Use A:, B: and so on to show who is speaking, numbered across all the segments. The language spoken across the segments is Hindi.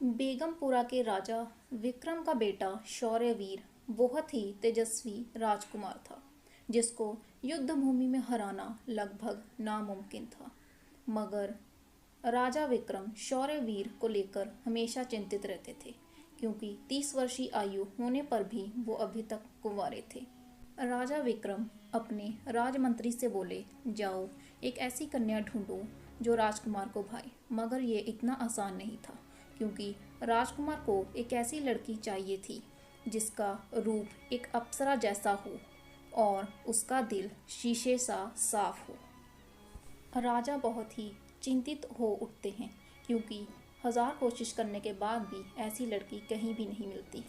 A: बेगमपुरा के राजा विक्रम का बेटा शौर्यवीर बहुत ही तेजस्वी राजकुमार था, जिसको युद्ध भूमि में हराना लगभग नामुमकिन था। मगर राजा विक्रम शौर्यवीर को लेकर हमेशा चिंतित रहते थे, क्योंकि 30 वर्षीय आयु होने पर भी वो अभी तक कुंवारे थे। राजा विक्रम अपने राजमंत्री से बोले, जाओ एक ऐसी कन्या ढूंढो जो राजकुमार को भाए। मगर ये इतना आसान नहीं था, क्योंकि राजकुमार को एक ऐसी लड़की चाहिए थी जिसका रूप एक अप्सरा जैसा हो और उसका दिल शीशे सा साफ हो। राजा बहुत ही चिंतित हो उठते हैं, क्योंकि 1000 कोशिश करने के बाद भी ऐसी लड़की कहीं भी नहीं मिलती।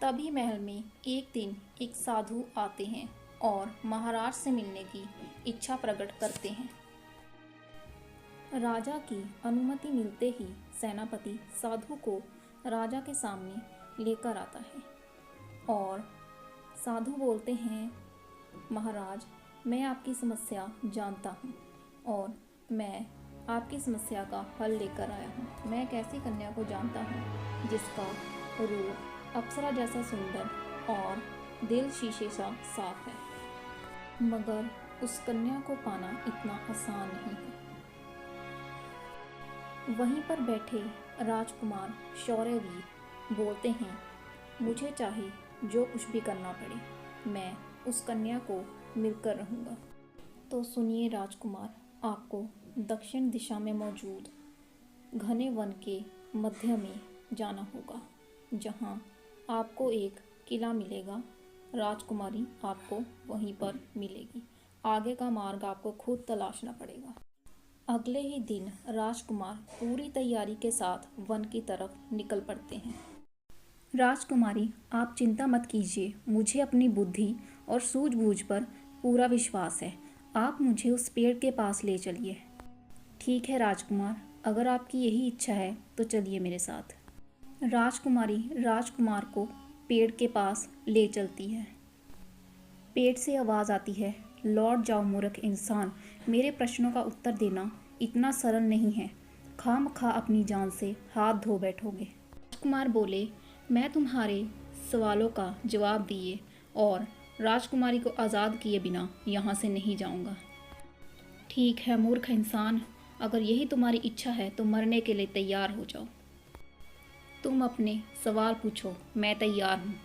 A: तभी महल में एक दिन एक साधु आते हैं और महाराज से मिलने की इच्छा प्रकट करते हैं। राजा की अनुमति मिलते ही सेनापति साधु को राजा के सामने लेकर आता है और साधु बोलते हैं, महाराज, मैं आपकी समस्या जानता हूँ और मैं आपकी समस्या का हल लेकर आया हूँ। मैं एक ऐसी कन्या को जानता हूँ जिसका रूप अप्सरा जैसा सुंदर और दिल शीशे सा साफ है, मगर उस कन्या को पाना इतना आसान नहीं है। वहीं पर बैठे राजकुमार शौर्यवीर बोलते हैं, मुझे चाहे जो कुछ भी करना पड़े, मैं उस कन्या को मिलकर रहूँगा। तो सुनिए राजकुमार, आपको दक्षिण दिशा में मौजूद घने वन के मध्य में जाना होगा, जहाँ आपको एक किला मिलेगा। राजकुमारी आपको वहीं पर मिलेगी। आगे का मार्ग आपको खुद तलाशना पड़ेगा। अगले ही दिन राजकुमार पूरी तैयारी के साथ वन की तरफ निकल पड़ते हैं। राजकुमारी, आप चिंता मत कीजिए, मुझे अपनी बुद्धि और सूझबूझ पर पूरा विश्वास है। आप मुझे उस पेड़ के पास ले चलिए। ठीक है राजकुमार, अगर आपकी यही इच्छा है तो चलिए मेरे साथ। राजकुमारी राजकुमार को पेड़ के पास ले चलती है। पेड़ से आवाज़ आती है, लौट जाओ मूर्ख इंसान, मेरे प्रश्नों का उत्तर देना इतना सरल नहीं है। खामखा अपनी जान से हाथ धो बैठोगे। राजकुमार बोले, मैं तुम्हारे सवालों का जवाब दिए और राजकुमारी को आज़ाद किए बिना यहाँ से नहीं जाऊँगा। ठीक है मूर्ख इंसान, अगर यही तुम्हारी इच्छा है तो मरने के लिए तैयार हो जाओ। तुम अपने सवाल पूछो, मैं तैयार हूँ।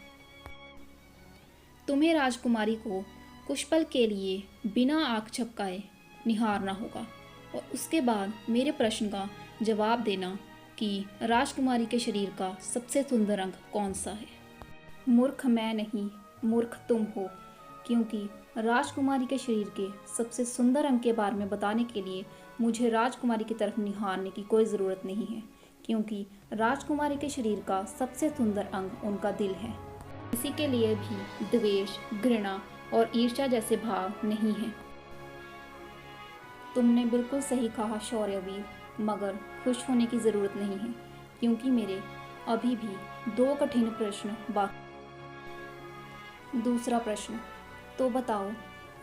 A: तुम्हें राजकुमारी को कुछ पल के लिए बिना आँख झपकाए निहारना होगा और उसके बाद मेरे प्रश्न का जवाब देना कि राजकुमारी के शरीर का सबसे सुंदर अंग कौन सा है। मूर्ख मैं नहीं, मूर्ख तुम हो, क्योंकि राजकुमारी के शरीर के सबसे सुंदर अंग के बारे में बताने के लिए मुझे राजकुमारी की तरफ निहारने की कोई ज़रूरत नहीं है, क्योंकि राजकुमारी के शरीर का सबसे सुंदर अंग उनका दिल है। किसी के लिए भी द्वेष, घृणा और ईर्ष्या जैसे भाव नहीं हैं। तुमने बिल्कुल सही कहा शौर्यवीर, मगर खुश होने की ज़रूरत नहीं है, क्योंकि मेरे अभी भी 2 कठिन प्रश्न बाकी। दूसरा प्रश्न, तो बताओ,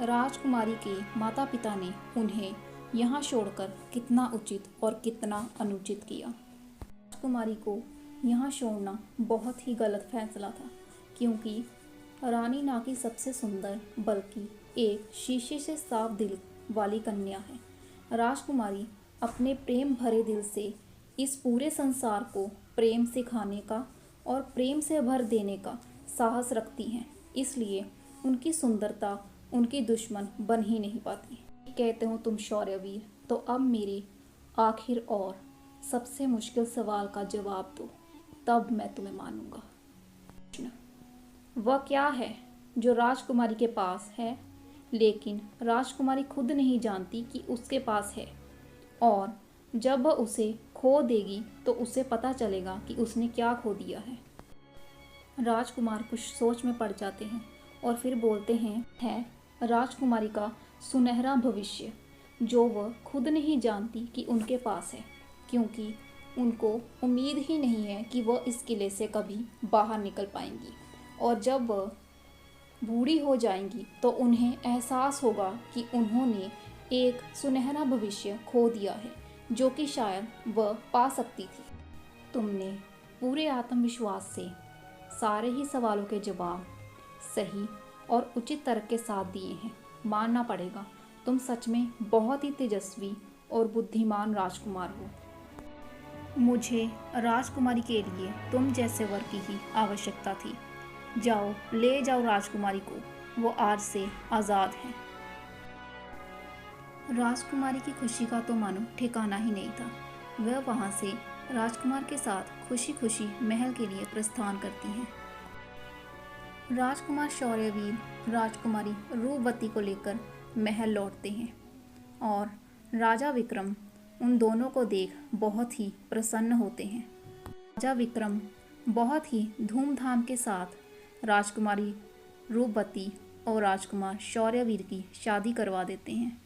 A: राजकुमारी के माता पिता ने उन्हें यहाँ छोड़कर कितना उचित और कितना अनुचित किया। राजकुमारी को यहाँ छोड़ना बहुत ही गलत फैसला था, क्योंकि रानी ना की सबसे सुंदर बल्कि एक शीशे से साफ दिल वाली कन्या है। राजकुमारी अपने प्रेम भरे दिल से इस पूरे संसार को प्रेम सिखाने का और प्रेम से भर देने का साहस रखती हैं, इसलिए उनकी सुंदरता उनकी दुश्मन बन ही नहीं पाती। कहते हो तुम शौर्यवीर, तो अब मेरे आखिर और सबसे मुश्किल सवाल का जवाब दो, तब मैं तुम्हें मानूंगा। वह क्या है जो राजकुमारी के पास है, लेकिन राजकुमारी खुद नहीं जानती कि उसके पास है, और जब वह उसे खो देगी तो उसे पता चलेगा कि उसने क्या खो दिया है। राजकुमार कुछ सोच में पड़ जाते हैं और फिर बोलते हैं, है राजकुमारी का सुनहरा भविष्य, जो वह खुद नहीं जानती कि उनके पास है, क्योंकि उनको उम्मीद ही नहीं है कि वह इस किले से कभी बाहर निकल पाएंगी, और जब वह बूढ़ी हो जाएंगी तो उन्हें एहसास होगा कि उन्होंने एक सुनहरा भविष्य खो दिया है, जो कि शायद वह पा सकती थी। तुमने पूरे आत्मविश्वास से सारे ही सवालों के जवाब सही और उचित तर्क के साथ दिए हैं। मानना पड़ेगा, तुम सच में बहुत ही तेजस्वी और बुद्धिमान राजकुमार हो। मुझे राजकुमारी के लिए तुम जैसे वर की ही आवश्यकता थी। जाओ, ले जाओ राजकुमारी को, वो आज से आज़ाद है। राजकुमारी की खुशी का तो मानो ठिकाना ही नहीं था। वह वहाँ से राजकुमार के साथ खुशी खुशी महल के लिए प्रस्थान करती हैं। राजकुमार शौर्यवीर राजकुमारी रूपवती को लेकर महल लौटते हैं और राजा विक्रम उन दोनों को देख बहुत ही प्रसन्न होते हैं। राजा विक्रम बहुत ही धूमधाम के साथ राजकुमारी रूपवती और राजकुमार शौर्यवीर की शादी करवा देते हैं।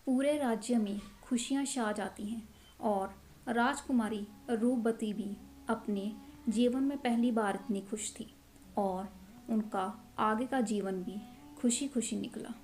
A: पूरे राज्य में खुशियां छा जाती हैं और राजकुमारी रूपवती भी अपने जीवन में पहली बार इतनी खुश थी और उनका आगे का जीवन भी खुशी खुशी निकला।